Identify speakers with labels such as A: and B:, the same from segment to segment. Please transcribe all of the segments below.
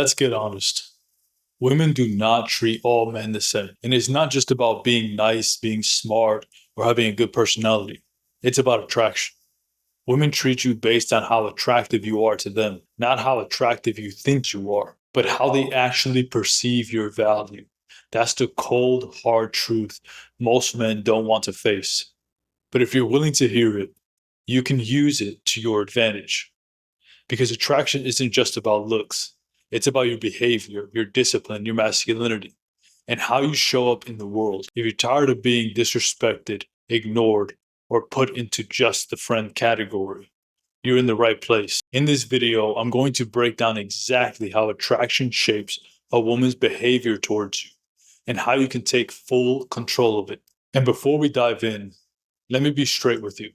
A: Let's get honest. Women do not treat all men the same. And it's not just about being nice, being smart, or having a good personality. It's about attraction. Women treat you based on how attractive you are to them, not how attractive you think you are, but how they actually perceive your value. That's the cold, hard truth most men don't want to face. But if you're willing to hear it, you can use it to your advantage. Because attraction isn't just about looks, it's about your behavior, your discipline, your masculinity, and how you show up in the world. If you're tired of being disrespected, ignored, or put into just the friend category, you're in the right place. In this video, I'm going to break down exactly how attraction shapes a woman's behavior towards you and how you can take full control of it. And before we dive in, let me be straight with you.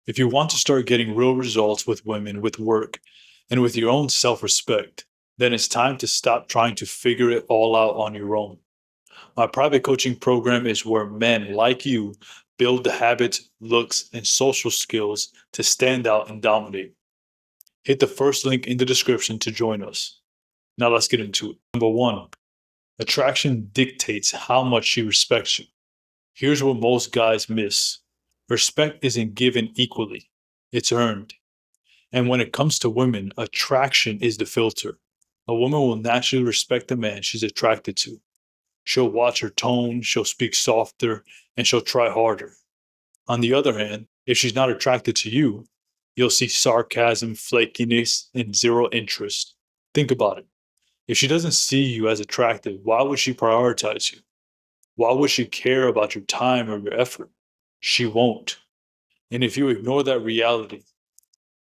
A: If you want to start getting real results with women, with work, and with your own self-respect, then it's time to stop trying to figure it all out on your own. My private coaching program is where men like you build the habits, looks, and social skills to stand out and dominate. Hit the first link in the description to join us. Now let's get into it. Number one, attraction dictates how much she respects you. Here's what most guys miss. Respect isn't given equally, it's earned. And when it comes to women, attraction is the filter. A woman will naturally respect the man she's attracted to. She'll watch her tone, she'll speak softer, and she'll try harder. On the other hand, if she's not attracted to you, you'll see sarcasm, flakiness, and zero interest. Think about it. If she doesn't see you as attractive, why would she prioritize you? Why would she care about your time or your effort? She won't. And if you ignore that reality,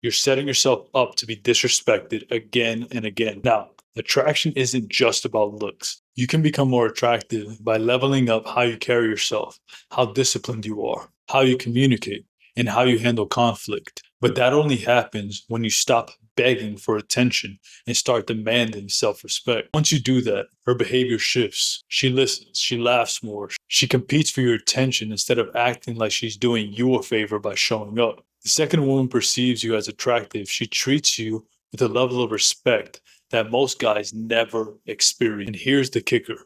A: you're setting yourself up to be disrespected again and again. Now, attraction isn't just about looks. You can become more attractive by leveling up how you carry yourself, how disciplined you are, how you communicate, and how you handle conflict. But that only happens when you stop begging for attention and start demanding self-respect. Once you do that, her behavior shifts. She listens, she laughs more, she competes for your attention instead of acting like she's doing you a favor by showing up. The second a woman perceives you as attractive, she treats you with a level of respect that most guys never experience. And here's the kicker.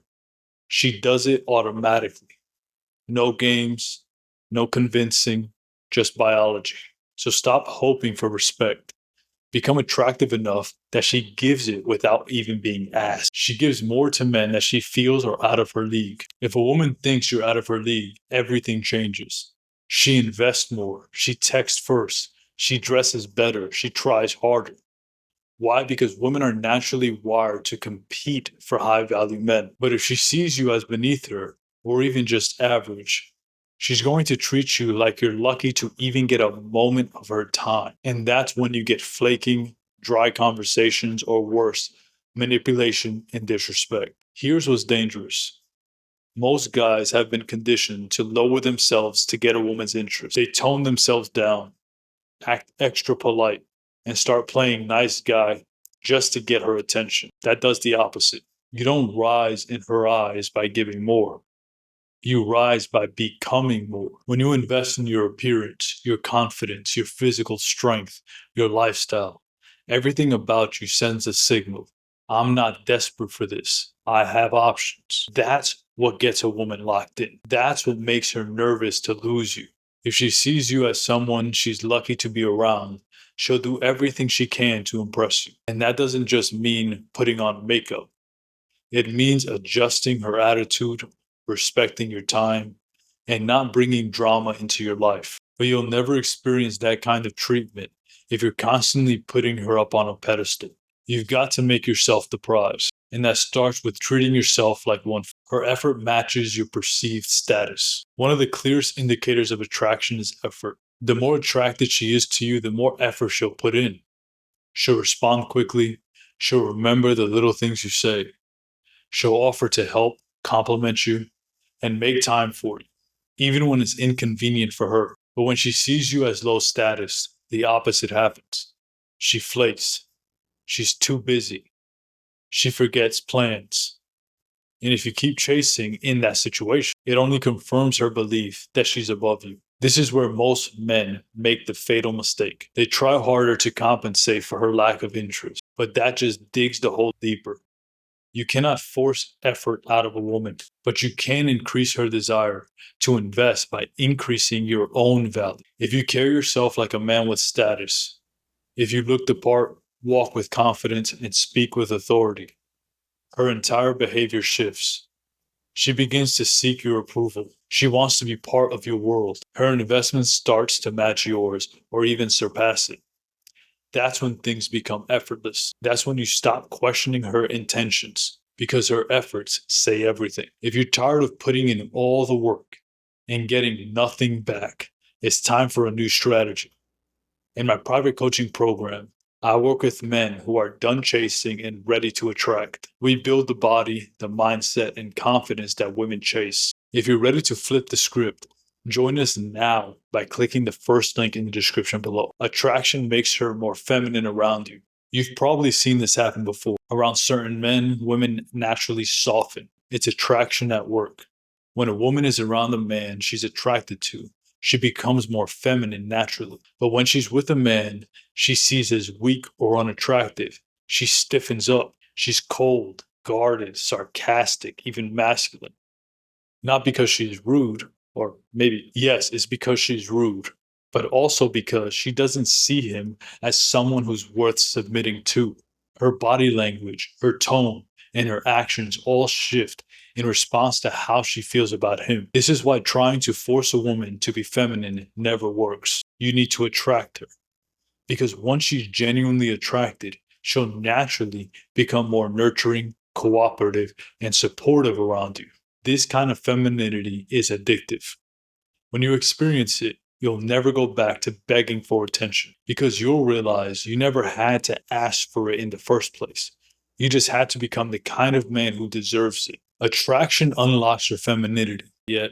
A: She does it automatically. No games, no convincing, just biology. So stop hoping for respect. Become attractive enough that she gives it without even being asked. She gives more to men that she feels are out of her league. If a woman thinks you're out of her league, everything changes. She invests more. She texts first. She dresses better. She tries harder. Why? Because women are naturally wired to compete for high-value men. But if she sees you as beneath her, or even just average, she's going to treat you like you're lucky to even get a moment of her time. And that's when you get flaking, dry conversations, or worse, manipulation and disrespect. Here's what's dangerous. Most guys have been conditioned to lower themselves to get a woman's interest. They tone themselves down, act extra polite, and start playing nice guy just to get her attention. That does the opposite. You don't rise in her eyes by giving more. You rise by becoming more. When you invest in your appearance, your confidence, your physical strength, your lifestyle, everything about you sends a signal. I'm not desperate for this. I have options. That's what gets a woman locked in. That's what makes her nervous to lose you. If she sees you as someone she's lucky to be around, she'll do everything she can to impress you. And that doesn't just mean putting on makeup. It means adjusting her attitude, respecting your time, and not bringing drama into your life. But you'll never experience that kind of treatment if you're constantly putting her up on a pedestal. You've got to make yourself the prize. And that starts with treating yourself like one. Her effort matches your perceived status. One of the clearest indicators of attraction is effort. The more attracted she is to you, the more effort she'll put in. She'll respond quickly. She'll remember the little things you say. She'll offer to help, compliment you, and make time for you, even when it's inconvenient for her. But when she sees you as low status, the opposite happens. She flakes. She's too busy. She forgets plans. And if you keep chasing in that situation, it only confirms her belief that she's above you. This is where most men make the fatal mistake. They try harder to compensate for her lack of interest, but that just digs the hole deeper. You cannot force effort out of a woman, but you can increase her desire to invest by increasing your own value. If you carry yourself like a man with status, if you look the part, walk with confidence, and speak with authority, her entire behavior shifts. She begins to seek your approval. She wants to be part of your world. Her investment starts to match yours or even surpass it. That's when things become effortless. That's when you stop questioning her intentions because her efforts say everything. If you're tired of putting in all the work and getting nothing back, it's time for a new strategy. In my private coaching program, I work with men who are done chasing and ready to attract. We build the body, the mindset, and confidence that women chase. If you're ready to flip the script, join us now by clicking the first link in the description below. Attraction makes her more feminine around you. You've probably seen this happen before. Around certain men, women naturally soften. It's attraction at work. When a woman is around a man she's attracted to, she becomes more feminine naturally. But when she's with a man she sees as weak or unattractive, she stiffens up. She's cold, guarded, sarcastic, even masculine. Not because she's rude, or maybe, yes, it's because she's rude, but also because she doesn't see him as someone who's worth submitting to. Her body language, her tone, and her actions all shift in response to how she feels about him. This is why trying to force a woman to be feminine never works. You need to attract her. Because once she's genuinely attracted, she'll naturally become more nurturing, cooperative, and supportive around you. This kind of femininity is addictive. When you experience it, you'll never go back to begging for attention because you'll realize you never had to ask for it in the first place. You just had to become the kind of man who deserves it. Attraction unlocks your femininity, yet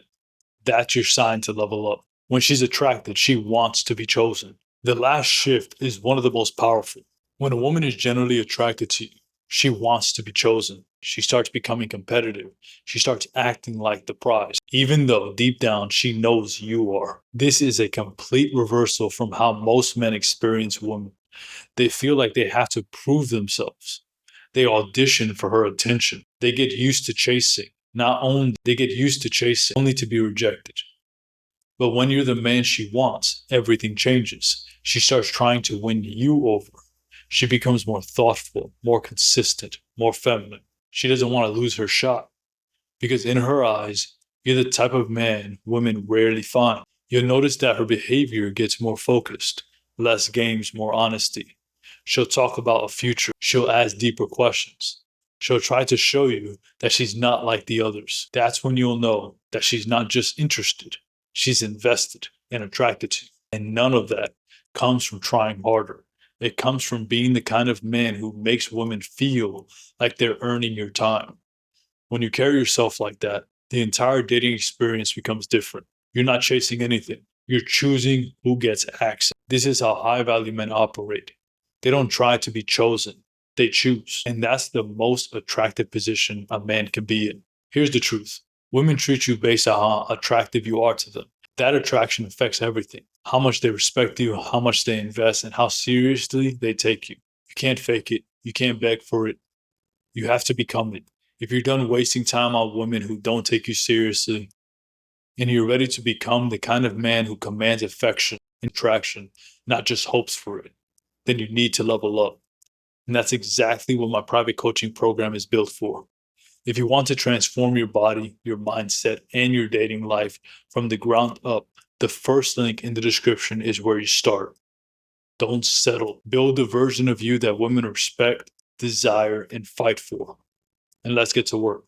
A: that's your sign to level up. When she's attracted, she wants to be chosen. The last shift is one of the most powerful. When a woman is generally attracted to you, she wants to be chosen. She starts becoming competitive. She starts acting like the prize, even though deep down she knows you are. This is a complete reversal from how most men experience women. They feel like they have to prove themselves. They audition for her attention. They get used to chasing. They get used to chasing only to be rejected. But when you're the man she wants, everything changes. She starts trying to win you over. She becomes more thoughtful, more consistent, more feminine. She doesn't want to lose her shot because in her eyes, you're the type of man women rarely find. You'll notice that her behavior gets more focused, less games, more honesty. She'll talk about a future. She'll ask deeper questions. She'll try to show you that she's not like the others. That's when you'll know that she's not just interested, she's invested and attracted to you. And none of that comes from trying harder. It comes from being the kind of man who makes women feel like they're earning your time. When you carry yourself like that, the entire dating experience becomes different. You're not chasing anything. You're choosing who gets access. This is how high value men operate. They don't try to be chosen. They choose. And that's the most attractive position a man can be in. Here's the truth. Women treat you based on how attractive you are to them. That attraction affects everything. How much they respect you, how much they invest, and how seriously they take you. You can't fake it. You can't beg for it. You have to become it. If you're done wasting time on women who don't take you seriously, and you're ready to become the kind of man who commands affection and attraction, not just hopes for it, then you need to level up. And that's exactly what my private coaching program is built for. If you want to transform your body, your mindset, and your dating life from the ground up, the first link in the description is where you start. Don't settle. Build the version of you that women respect, desire, and fight for. And let's get to work.